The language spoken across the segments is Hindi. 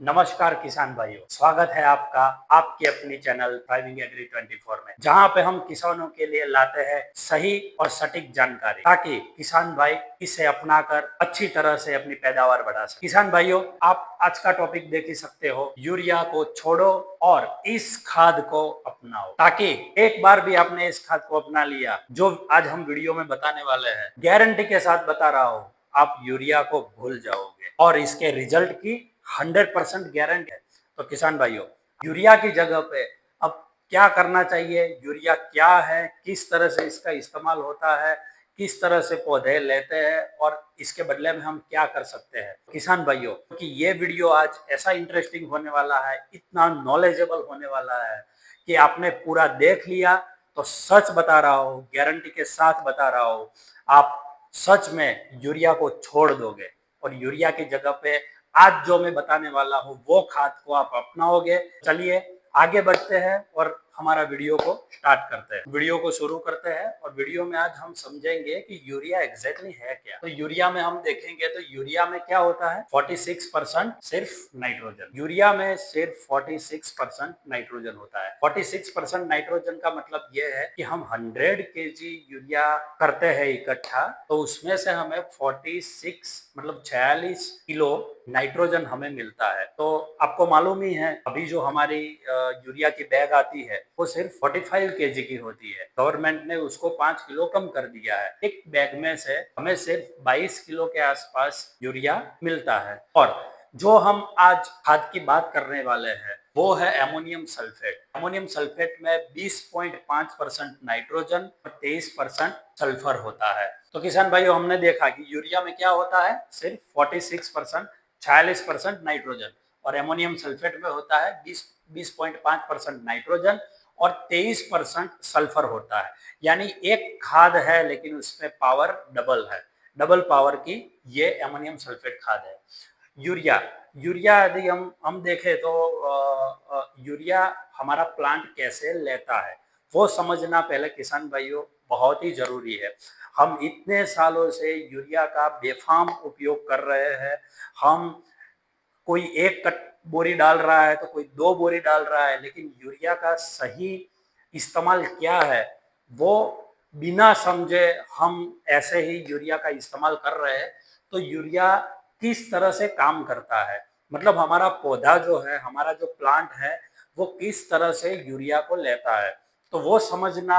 नमस्कार किसान भाइयों, स्वागत है आपका आपके अपनी चैनल थ्राइविंग एग्री 24 में, जहां पे हम किसानों के लिए लाते हैं सही और सटीक जानकारी ताकि किसान भाई इसे अपनाकर अच्छी तरह से अपनी पैदावार बढ़ा सके। किसान भाइयों, आप आज का टॉपिक देख ही सकते हो, यूरिया को छोड़ो और इस खाद को अपनाओ। ताकि एक बार भी आपने इस खाद को अपना लिया, जो आज हम वीडियो में बताने वाले हैं, गारंटी के साथ बता रहा हूँ, आप यूरिया को भूल जाओगे और इसके रिजल्ट की 100% गारंटी है। तो किसान भाइयों, यूरिया की जगह पे अब क्या करना चाहिए, यूरिया क्या है, किस तरह से इसका इस्तेमाल होता है, किस तरह से पौधे लेते हैं और इसके बदले में हम क्या कर सकते हैं। किसान भाइयों, क्योंकि ये वीडियो आज ऐसा इंटरेस्टिंग होने वाला है, इतना नॉलेजेबल होने वाला है कि आपने पूरा देख लिया तो सच बता रहा हूँ, गारंटी के साथ बता रहा हूँ, आप सच में यूरिया को छोड़ दोगे और यूरिया की जगह पे आज जो मैं बताने वाला हूँ वो खाद को आप अपनाओगे। चलिए आगे बढ़ते हैं और हमारा वीडियो को स्टार्ट करते हैं। वीडियो को शुरू करते हैं और वीडियो में आज हम समझेंगे कि यूरिया एग्जैक्टली है क्या। तो यूरिया में हम देखेंगे तो यूरिया में क्या होता है, 46% सिर्फ नाइट्रोजन। यूरिया में सिर्फ 46% नाइट्रोजन होता है। 46% नाइट्रोजन का मतलब ये है कि हम 100 केजी यूरिया करते हैं इकट्ठा, तो उसमें से हमें 46 मतलब 46 किलो नाइट्रोजन हमें मिलता है। तो आपको मालूम ही है, अभी जो हमारी यूरिया की बैग आती है वो सिर्फ 45 केजी की होती है। गवर्नमेंट ने उसको 5 किलो कम कर दिया है। एक बैग में से हमें सिर्फ 22 किलो के आसपास यूरिया मिलता है। और जो हम आज खाद की बात करने वाले हैं वो है एमोनियम सल्फेट। एमोनियम सल्फेट में 20.5% नाइट्रोजन और 23% सल्फर होता है। तो किसान भाइयों, हमने देखा कि यूरिया में क्या होता है, सिर्फ 46%, 46% नाइट्रोजन, और एमोनियम सल्फेट में होता है 20.5% नाइट्रोजन और 23% सल्फर होता है। यानी एक खाद है लेकिन उसमें पावर डबल है, डबल पावर की ये एमोनियम सल्फेट खाद है। यूरिया यूरिया यदि हम देखें तो यूरिया हमारा प्लांट कैसे लेता है वो समझना पहले किसान भाइयों बहुत ही जरूरी है। हम इतने सालों से यूरिया का बेफाम उपयोग कर रहे हैं। हम कोई एक कट बोरी डाल रहा है तो कोई 2 बोरी डाल रहा है, लेकिन यूरिया का सही इस्तेमाल क्या है वो बिना समझे हम ऐसे ही यूरिया का इस्तेमाल कर रहे हैं। तो यूरिया किस तरह से काम करता है, मतलब हमारा पौधा जो है, हमारा जो प्लांट है, वो किस तरह से यूरिया को लेता है, तो वो समझना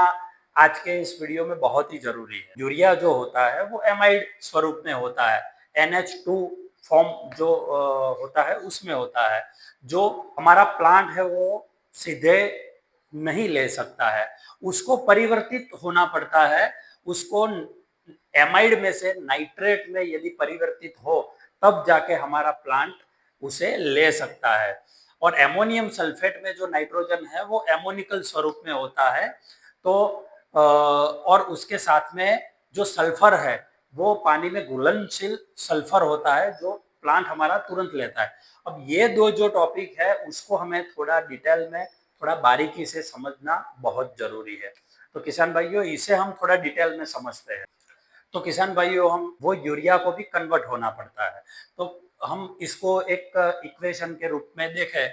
आज के इस वीडियो में बहुत ही जरूरी है। यूरिया जो होता है वो एमाइड स्वरूप में होता है, NH2 फॉर्म जो होता है उसमें होता है। जो हमारा प्लांट है वो सीधे नहीं ले सकता है, उसको परिवर्तित होना पड़ता है। उसको एमाइड में से नाइट्रेट में यदि परिवर्तित हो तब जाके हमारा प्लांट उसे ले सकता है। और एमोनियम सल्फेट में जो नाइट्रोजन है वो एमोनिकल स्वरूप में होता है। तो और उसके साथ में जो सल्फर है वो पानी में घुलनशील सल्फर होता है जो प्लांट हमारा तुरंत लेता है। अब ये दो जो टॉपिक है उसको हमें थोड़ा डिटेल में, थोड़ा बारीकी से समझना बहुत जरूरी है। तो किसान भाइयों, इसे हम थोड़ा डिटेल में समझते हैं। तो किसान भाइयों, हम वो यूरिया को भी कन्वर्ट होना पड़ता है। तो हम इसको एक इक्वेशन के रूप में देखें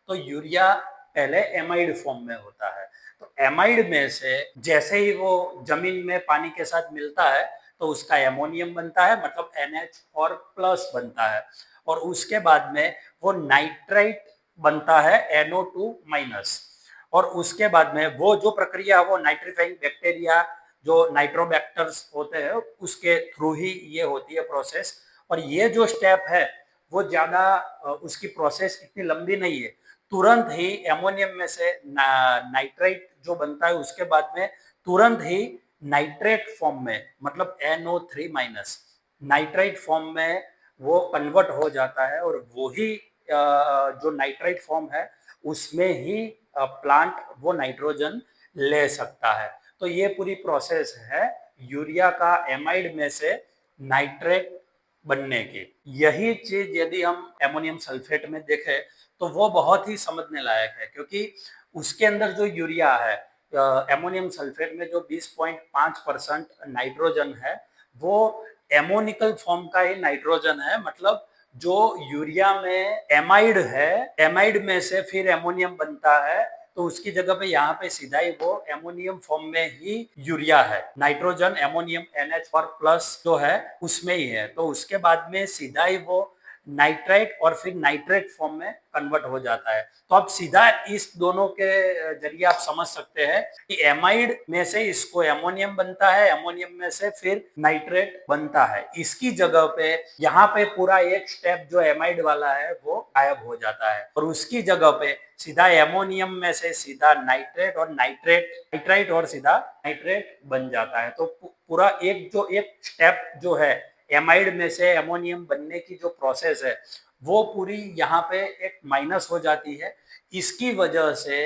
तो यूरिया पहले एमाइड फॉर्म में होता है। तो एमाइड में से जैसे ही वो जमीन में पानी के साथ मिलता है तो उसका एमोनियम बनता है, मतलब NH और प्लस बनता है। और उसके बाद में वो नाइट्राइट बनता है, NO2 माइनस। और उसके बाद में वो जो प्रक्रिया, वो नाइट्रीफाइंग बैक्टीरिया जो नाइट्रोबैक्टर्स होते हैं उसके थ्रू ही ये होती है प्रोसेस। और ये जो स्टेप है वो ज्यादा उसकी प्रोसेस इतनी लंबी नहीं है। तुरंत ही एमोनियम में से नाइट्रेट जो बनता है उसके बाद में तुरंत ही नाइट्रेट फॉर्म में, मतलब NO3 माइनस नाइट्राइट फॉर्म में वो कन्वर्ट हो जाता है। और वही जो नाइट्राइट फॉर्म है उसमें ही प्लांट वो नाइट्रोजन ले सकता है। तो ये पूरी प्रोसेस है यूरिया का एमाइड में से नाइट्रेट बनने की। यही चीज यदि हम एमोनियम सल्फेट में देखें तो वो बहुत ही समझने लायक है, क्योंकि उसके अंदर जो यूरिया है, एमोनियम सल्फेट में जो 20.5% नाइट्रोजन है वो एमोनिकल फॉर्म का ही नाइट्रोजन है, मतलब जो यूरिया में एमाइड है, एमाइड में से फिर एमोनियम बनता है, तो उसकी जगह पे यहाँ पे सीधा ही वो एमोनियम फॉर्म में ही यूरिया है। नाइट्रोजन एमोनियम NH4 प्लस जो है उसमें ही है, तो उसके बाद में सीधा ही वो नाइट्राइट और फिर नाइट्रेट फॉर्म में कन्वर्ट हो जाता है। तो आप सीधा इस दोनों के जरिए आप समझ सकते हैं कि एमाइड में से इसको एमोनियम बनता है, एमोनियम में से फिर नाइट्रेट बनता है। इसकी जगह पे यहाँ पे पूरा एक स्टेप जो एमाइड वाला है वो गायब हो जाता है और उसकी जगह पे सीधा एमोनियम में से सीधा नाइट्रेट और नाइट्राइट और सीधा नाइट्रेट बन जाता है। तो पूरा एक स्टेप जो है एमाइड में से एमोनियम बनने की जो प्रोसेस है वो पूरी यहाँ पे एक माइनस हो जाती है। इसकी वजह से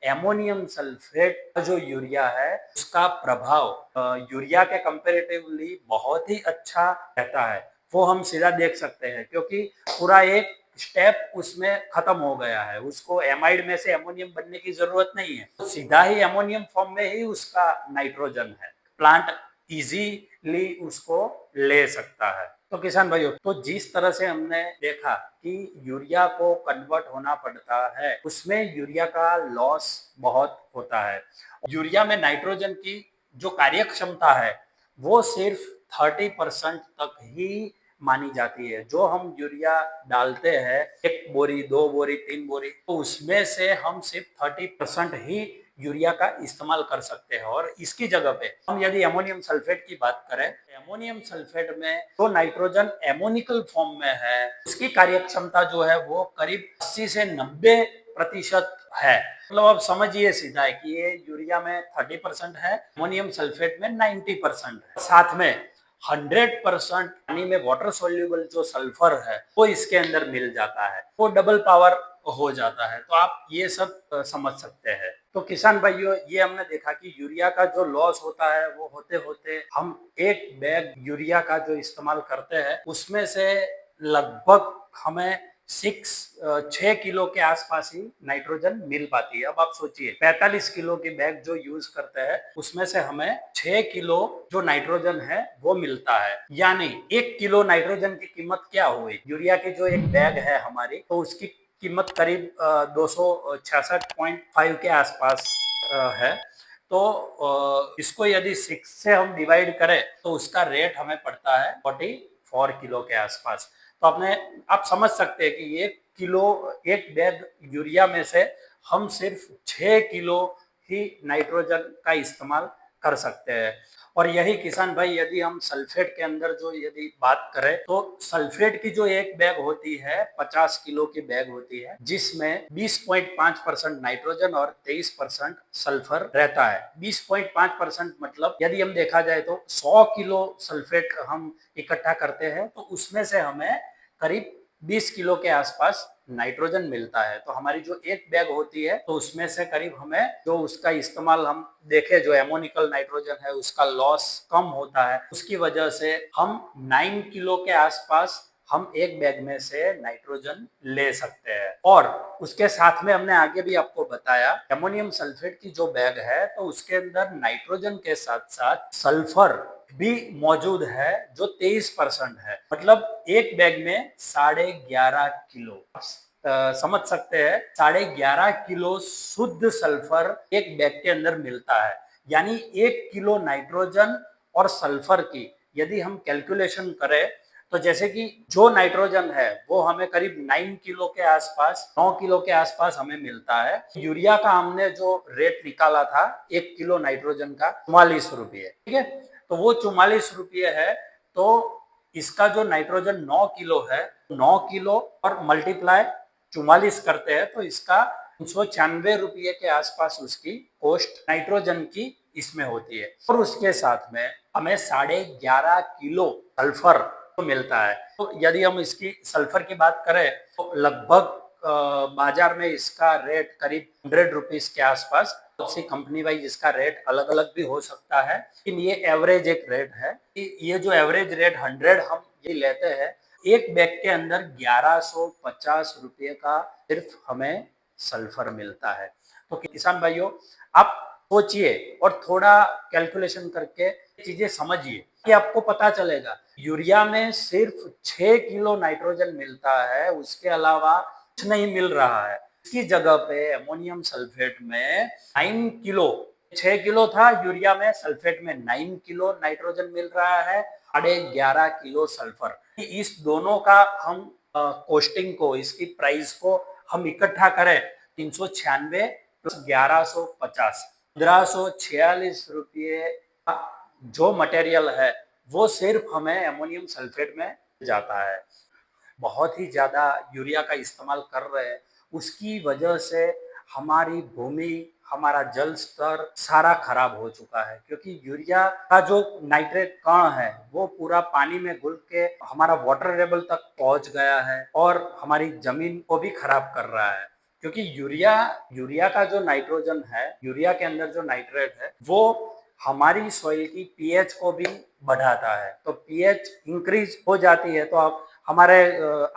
एमोनियम सल्फेट का जो यूरिया है उसका प्रभाव यूरिया के कंपैरेटिवली बहुत ही अच्छा रहता है। वो हम सीधा देख सकते हैं क्योंकि पूरा एक स्टेप उसमें खत्म हो गया है, उसको एमाइड में से एमोनियम बनने की जरूरत नहीं है, तो सीधा ही एमोनियम फॉर्म में ही उसका नाइट्रोजन है, प्लांट इजीली उसको ले सकता है। तो किसान भाइयों, तो जिस तरह से हमने देखा कि यूरिया को कन्वर्ट होना पड़ता है उसमें यूरिया का लॉस बहुत होता है। यूरिया में नाइट्रोजन की जो कार्य क्षमता है वो सिर्फ 30% तक ही मानी जाती है। जो हम यूरिया डालते हैं 1 बोरी 2 बोरी 3 बोरी, तो उसमें से हम सिर्फ 30% ही यूरिया का इस्तेमाल कर सकते हैं। और इसकी जगह पे हम यदि एमोनियम सल्फेट की बात करें, एमोनियम सल्फेट में जो नाइट्रोजन एमोनिकल फॉर्म में है उसकी कार्य क्षमता जो है वो करीब 80 से 90% है। मतलब आप समझिए सीधा है कि ये यूरिया में 30% है, एमोनियम सल्फेट में 90% है। साथ में 100% पानी में वाटर सोल्यूबल जो सल्फर है वो इसके अंदर मिल जाता है, वो डबल पावर हो जाता है। तो आप ये सब समझ सकते हैं। तो किसान भाइयों, ये हमने देखा कि यूरिया का जो लॉस होता है वो होते होते हम एक बैग यूरिया का जो इस्तेमाल करते हैं उसमें से लगभग हमें 6 किलो के आसपास ही नाइट्रोजन मिल पाती है। अब आप सोचिए 45 किलो की बैग जो यूज करते हैं उसमें से हमें 6 किलो जो नाइट्रोजन है वो मिलता है। यानी 1 किलो नाइट्रोजन की कीमत क्या हुई? यूरिया की जो एक बैग है हमारी, तो उसकी कीमत करीब 266.5 के आसपास है। तो इसको यदि 6 से हम डिवाइड करें तो उसका रेट हमें पड़ता है 44 किलो के आसपास। तो आप समझ सकते हैं कि 1 किलो एक बैग यूरिया में से हम सिर्फ 6 किलो ही नाइट्रोजन का इस्तेमाल कर सकते हैं। और यही किसान भाई, यदि हम सल्फेट के अंदर जो यदि बात करें तो सल्फेट की जो एक बैग होती है 50 किलो की बैग होती है जिसमें 20.5% नाइट्रोजन और 23% सल्फर रहता है। 20.5% मतलब यदि हम देखा जाए तो 100 किलो सल्फेट हम इकट्ठा करते हैं तो उसमें से हमें करीब 20 किलो के आसपास नाइट्रोजन मिलता है। तो हमारी जो एक बैग होती है तो उसमें से करीब हमें जो उसका इस्तेमाल हम देखे जो एमोनिकल नाइट्रोजन है उसका लॉस कम होता है। उसकी वजह से हम 9 किलो के आसपास हम एक बैग में से नाइट्रोजन ले सकते हैं। और उसके साथ में हमने आगे भी आपको बताया एमोनियम सल्फेट की जो बैग है तो उसके अंदर नाइट्रोजन के साथ साथ सल्फर भी मौजूद है जो 23% है। मतलब एक बैग में 11.5 किलो, समझ सकते हैं 11.5 किलो शुद्ध सल्फर एक बैग के अंदर मिलता है। यानी 1 किलो नाइट्रोजन और सल्फर की यदि हम कैलकुलेशन करें तो जैसे कि जो नाइट्रोजन है वो हमें करीब 9 किलो के आसपास 9 किलो के आसपास हमें मिलता है। यूरिया का हमने जो रेट निकाला था 1 किलो नाइट्रोजन का 44 रुपये, ठीक है, तो वो 44 रुपये है। तो इसका जो नाइट्रोजन 9 किलो है, 9 किलो और मल्टीप्लाई 44 करते हैं तो इसका 396 रुपये के आसपास उसकी कॉस्ट नाइट्रोजन की इसमें होती है। और उसके साथ में हमें 11.5 किलो सल्फर मिलता है। तो यदि हम इसकी सल्फर की बात करें तो लगभग बाजार में इसका रेट करीब 100 रुपीज के आसपास, बहुत सी कंपनी वाइज इसका रेट अलग अलग भी हो सकता है, लेकिन ये एवरेज एक रेट है कि ये जो एवरेज रेट 100 हम ये लेते हैं, एक बैग के अंदर 1150 रुपये का सिर्फ हमें सल्फर मिलता है। तो किसान भाइयों, आप सोचिए और थोड़ा कैलकुलेशन करके चीजें समझिए कि आपको पता चलेगा यूरिया में सिर्फ 6 किलो नाइट्रोजन मिलता है, उसके अलावा कुछ नहीं मिल रहा है। इसकी जगह पे अमोनियम सल्फेट में 9 किलो, 6 किलो था यूरिया में, सल्फेट में 9 किलो नाइट्रोजन मिल रहा है, 11.5 किलो सल्फर। इस दोनों का हम कोस्टिंग को, इसकी प्राइस को हम इकट्ठा करें 396 प्लस 1150, 1546 रुपये का जो मटेरियल है वो सिर्फ हमें अमोनियम सल्फेट में जाता है। बहुत ही ज्यादा यूरिया का इस्तेमाल कर रहे हैं, उसकी वजह से हमारी भूमि, हमारा जल स्तर सारा खराब हो चुका है, क्योंकि यूरिया का जो नाइट्रेट कण है वो पूरा पानी में घुल के हमारा वाटर लेवल तक पहुंच गया है और हमारी जमीन को भी खराब कर रहा है। क्योंकि यूरिया यूरिया का जो नाइट्रोजन है, यूरिया के अंदर जो नाइट्रेट है वो हमारी सॉइल की पीएच को भी बढ़ाता है। तो पीएच इंक्रीज हो जाती है। तो आप हमारे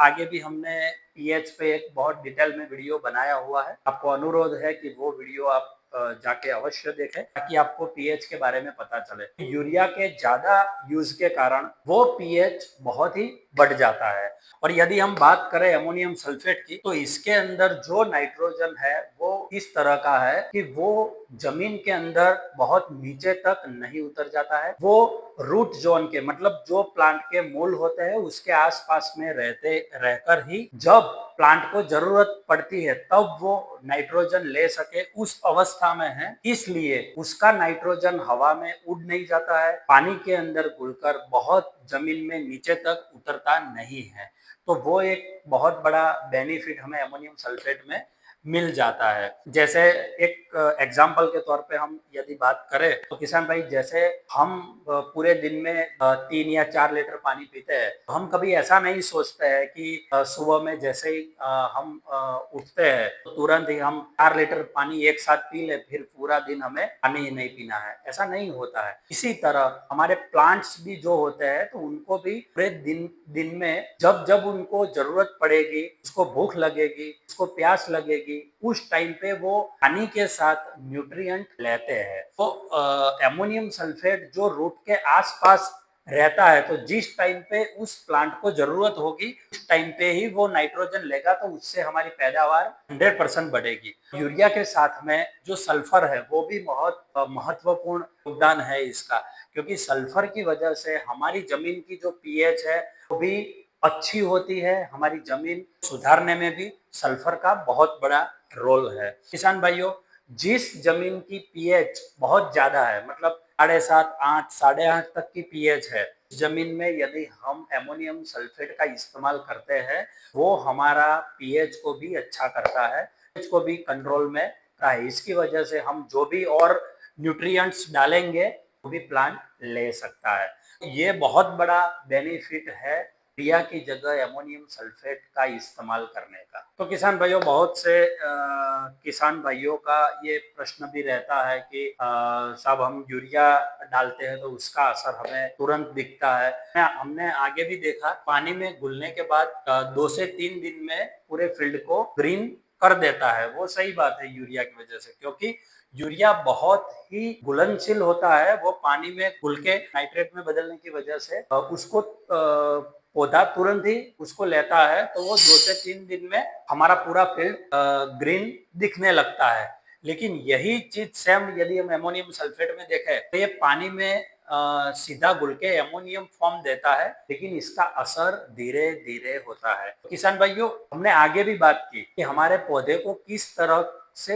आगे भी हमने पीएच पे एक बहुत डिटेल में वीडियो बनाया हुआ है, आपको अनुरोध है कि वो वीडियो आप जाके अवश्य देखें ताकि आपको पीएच के बारे में पता चले। यूरिया के ज्यादा यूज के कारण वो पीएच बहुत ही बढ़ जाता है। और यदि हम बात करें अमोनियम सल्फेट की, तो इसके अंदर जो नाइट्रोजन है वो इस तरह का है कि वो जमीन के अंदर बहुत नीचे तक नहीं उतर जाता है। वो रूट जोन के, मतलब जो प्लांट के मूल होते हैं उसके आसपास में रहकर ही जब प्लांट को जरूरत पड़ती है तब वो नाइट्रोजन ले सके, उस अवस्था में है। इसलिए उसका नाइट्रोजन हवा में उड़ नहीं जाता है, पानी के अंदर घुलकर बहुत जमीन में नीचे तक उतरता नहीं है। तो वो एक बहुत बड़ा बेनिफिट हमें अमोनियम सल्फेट में मिल जाता है। जैसे एक एग्जाम्पल के तौर पे हम यदि बात करें तो किसान भाई, जैसे हम पूरे दिन में 3 या 4 लीटर पानी पीते हैं, तो हम कभी ऐसा नहीं सोचते हैं कि सुबह में जैसे ही हम उठते हैं तो तुरंत ही हम 4 लीटर पानी एक साथ पी ले, फिर पूरा दिन हमें पानी ही नहीं पीना है। ऐसा नहीं होता है। इसी तरह हमारे प्लांट्स भी जो होते हैं तो उनको भी पूरे दिन में जब जब उनको जरूरत पड़ेगी, उसको भूख लगेगी, उसको प्यास लगेगी, उस टाइम पे वो पानी के साथ न्यूट्रिएंट लेते हैं। तो अमोनियम सल्फेट जो रूट के आसपास रहता है, तो जिस टाइम पे उस प्लांट को जरूरत होगी उस टाइम पे ही वो नाइट्रोजन लेगा, तो उससे हमारी पैदावार 100% बढ़ेगी। यूरिया के साथ में जो सल्फर है वो भी बहुत महत्वपूर्ण योगदान है इसका, क्योंकि सल्फर की वजह से हमारी जमीन की जो पीएच है वो भी अच्छी होती है। हमारी जमीन सुधारने में भी सल्फर का बहुत बड़ा रोल है। किसान भाइयों, जिस जमीन की पीएच बहुत ज्यादा है, मतलब 7.5, 8, 8.5 तक की पीएच है, जमीन में यदि हम एमोनियम सल्फेट का इस्तेमाल करते हैं वो हमारा पीएच को भी अच्छा करता है, पीएच को भी कंट्रोल में रखता है। इसकी वजह से हम जो भी और न्यूट्रिएंट्स डालेंगे वो भी प्लांट ले सकता है। ये बहुत बड़ा बेनिफिट है यूरिया की जगह अमोनियम सल्फेट का इस्तेमाल करने का। तो किसान भाइयों, बहुत से किसान भाइयों का ये प्रश्न भी रहता है कि साहब हम यूरिया डालते हैं तो उसका असर हमें तुरंत दिखता है। हमने आगे भी देखा, पानी में घुलने के बाद 2 से 3 दिन में पूरे फील्ड को ग्रीन कर देता है। वो सही बात है यूरिया की वजह से, क्योंकि यूरिया बहुत ही घुलनशील होता है। वो पानी में घुल के नाइट्रेट में बदलने की वजह से उसको पौधा तुरंत ही उसको लेता है, तो वो 2 से 3 दिन में हमारा पूरा फील्ड ग्रीन दिखने लगता है। लेकिन यही चीज सेम यदि हम एमोनियम सल्फेट में देखें तो ये पानी में सीधा घुल के एमोनियम फॉर्म देता है, लेकिन इसका असर धीरे धीरे होता है। तो किसान भाइयों, हमने आगे भी बात की कि हमारे पौधे को किस तरह से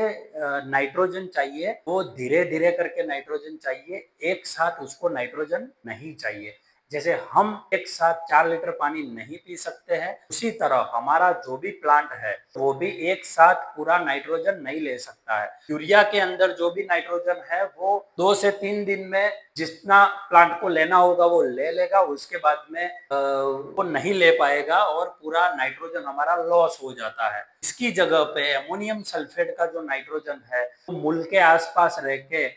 नाइट्रोजन चाहिए। वो धीरे धीरे करके नाइट्रोजन चाहिए, एक साथ उसको नाइट्रोजन नहीं चाहिए। जैसे हम एक साथ 4 लीटर पानी नहीं पी सकते हैं, उसी तरह हमारा जो भी प्लांट है वो भी एक साथ पूरा नाइट्रोजन नहीं ले सकता है। यूरिया के अंदर जो भी नाइट्रोजन है वो 2 से 3 दिन में जितना प्लांट को लेना होगा वो ले लेगा, उसके बाद में वो नहीं ले पाएगा और पूरा नाइट्रोजन हमारा लॉस हो जाता है। इसकी जगह पे अमोनियम सल्फेट का जो नाइट्रोजन है वो मूल के आसपास रह के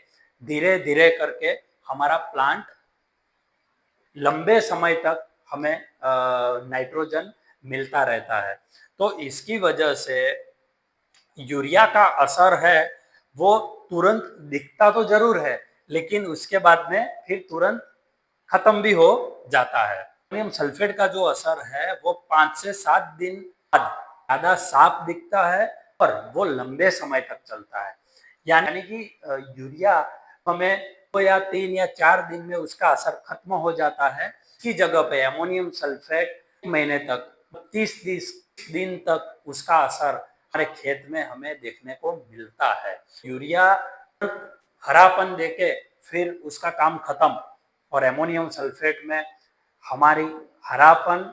धीरे धीरे करके हमारा प्लांट लंबे समय तक हमें नाइट्रोजन मिलता रहता है। तो इसकी वजह से यूरिया का असर है वो तुरंत दिखता तो जरूर है, लेकिन उसके बाद में फिर तुरंत खत्म भी हो जाता है। अमोनियम सल्फेट का जो असर है वो 5 से 7 दिन बाद ज्यादा साफ दिखता है और वो लंबे समय तक चलता है। यानी कि यूरिया हमें 2 या 3 या 4 दिन में उसका असर खत्म हो जाता है। इसकी जगह पे अमोनियम सल्फेट महीने तक 30 दिन तक उसका असर हमारे खेत में हमें देखने को मिलता है। यूरिया हरापन देके फिर उसका काम खत्म और एमोनियम सल्फेट में हमारी हरापन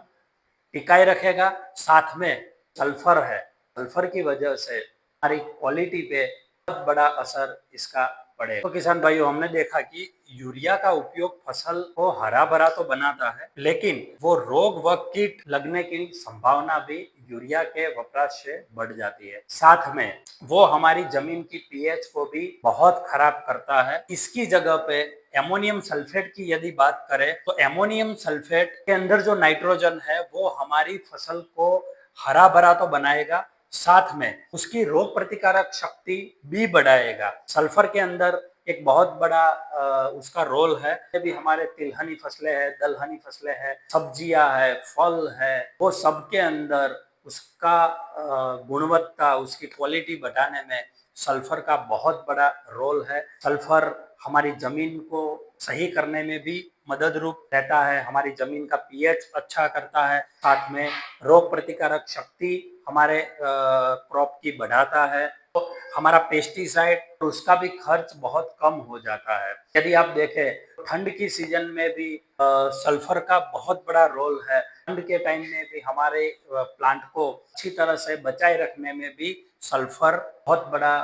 टिकाए रखेगा। साथ में सल्फर है, सल्फर की वजह से हमारी क्वालिटी पे बहुत बड़ा असर इसका पड़ेगा। तो किसान भाइयों, हमने देखा कि यूरिया का उपयोग फसल को हरा भरा तो बनाता है, लेकिन वो रोग व कीट लगने की संभावना भी यूरिया के वपराश से बढ़ जाती है। साथ में वो हमारी जमीन की पीएच को भी बहुत खराब करता है। इसकी जगह पे एमोनियम सल्फेट की यदि बात करें तो एमोनियम सल्फेट के अंदर जो नाइट्रोजन है वो हमारी फसल को हरा भरा तो बनाएगा, साथ में उसकी रोग प्रतिकारक शक्ति भी बढ़ाएगा। सल्फर के अंदर एक बहुत बड़ा उसका रोल है। ये भी हमारे तिलहनी फसलें हैं, दलहनी फसलें हैं, सब्जियां है, फल है, वो सबके अंदर उसका गुणवत्ता, उसकी क्वालिटी बढ़ाने में सल्फर का बहुत बड़ा रोल है। सल्फर हमारी जमीन को सही करने में भी मदद रूप रहता है, हमारी जमीन का पीएच अच्छा करता है, साथ में रोग प्रतिकारक शक्ति हमारे क्रॉप की बढ़ाता है। तो हमारा पेस्टिसाइड उसका भी खर्च बहुत कम हो जाता है। यदि आप देखें ठंड की सीजन में भी सल्फर का बहुत बड़ा रोल है। ठंड के टाइम में भी हमारे प्लांट को अच्छी तरह से बचाए रखने में भी सल्फर बहुत बड़ा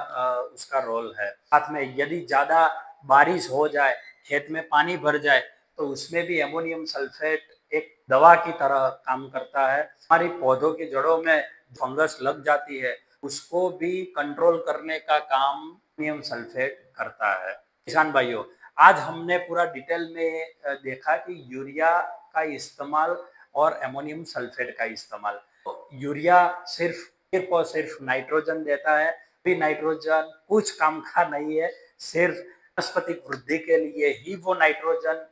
उसका रोल है। साथ में यदि ज्यादा बारिश हो जाए, खेत में पानी भर जाए, तो उसमें भी एमोनियम सल्फेट एक दवा की तरह काम करता है। हमारी पौधों की जड़ों में फंगस लग जाती है, उसको भी कंट्रोल करने का काम एमोनियम सल्फेट करता है। किसान भाइयों, आज हमने पूरा डिटेल में देखा कि यूरिया का इस्तेमाल और एमोनियम सल्फेट का इस्तेमाल। तो यूरिया सिर्फ और सिर्फ नाइट्रोजन देता है, भी नाइट्रोजन कुछ काम का नहीं है, सिर्फ वनस्पतिक वृद्धि के लिए ही वो नाइट्रोजन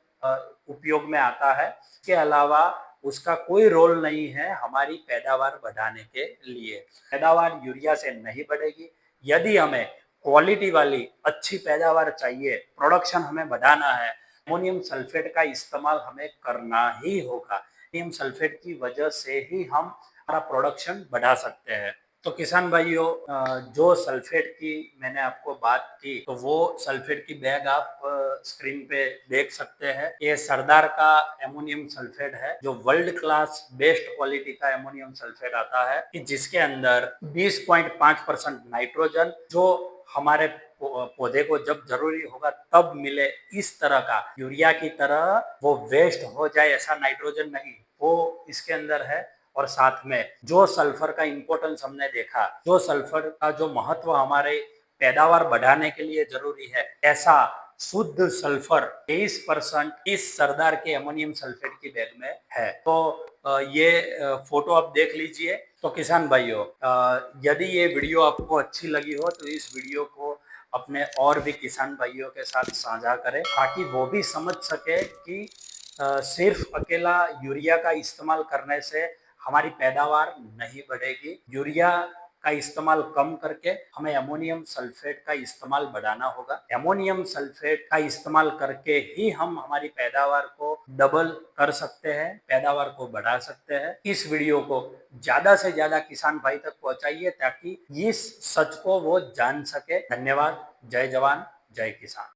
उपयोग में आता है। इसके अलावा उसका कोई रोल नहीं है हमारी पैदावार बढ़ाने के लिए। पैदावार यूरिया से नहीं बढ़ेगी। यदि हमें क्वालिटी वाली अच्छी पैदावार चाहिए, प्रोडक्शन हमें बढ़ाना है, अमोनियम सल्फेट का इस्तेमाल हमें करना ही होगा। अमोनियम सल्फेट की वजह से ही हम हमारा प्रोडक्शन बढ़ा सकते हैं। तो किसान भाइयों, जो सल्फेट की मैंने आपको बात की, तो वो सल्फेट की बैग आप स्क्रीन पे देख सकते हैं। ये सरदार का एमोनियम सल्फेट है, जो वर्ल्ड क्लास बेस्ट क्वालिटी का एमोनियम सल्फेट आता है, कि जिसके अंदर 20.5% नाइट्रोजन, जो हमारे पौधे को जब जरूरी होगा तब मिले, इस तरह का, यूरिया की तरह वो वेस्ट हो जाए ऐसा नाइट्रोजन नहीं, वो इसके अंदर है। और साथ में जो सल्फर का इंपॉर्टेंस हमने देखा, जो सल्फर का जो महत्व हमारे पैदावार बढ़ाने के लिए जरूरी है, ऐसा शुद्ध सल्फर 23% इस सरदार के एमोनियम सल्फेट की बैग में है। तो ये फोटो आप देख लीजिए। तो किसान भाइयों, यदि ये वीडियो आपको अच्छी लगी हो तो इस वीडियो को अपने और भी किसान भाइयों के साथ साझा करें, ताकि वो भी समझ सके कि सिर्फ अकेला यूरिया का इस्तेमाल करने से हमारी पैदावार नहीं बढ़ेगी। यूरिया का इस्तेमाल कम करके हमें एमोनियम सल्फेट का इस्तेमाल बढ़ाना होगा। एमोनियम सल्फेट का इस्तेमाल करके ही हम हमारी पैदावार को डबल कर सकते हैं, पैदावार को बढ़ा सकते हैं। इस वीडियो को ज्यादा से ज्यादा किसान भाई तक पहुंचाइए, ताकि इस सच को वो जान सके। धन्यवाद। जय जवान, जय किसान।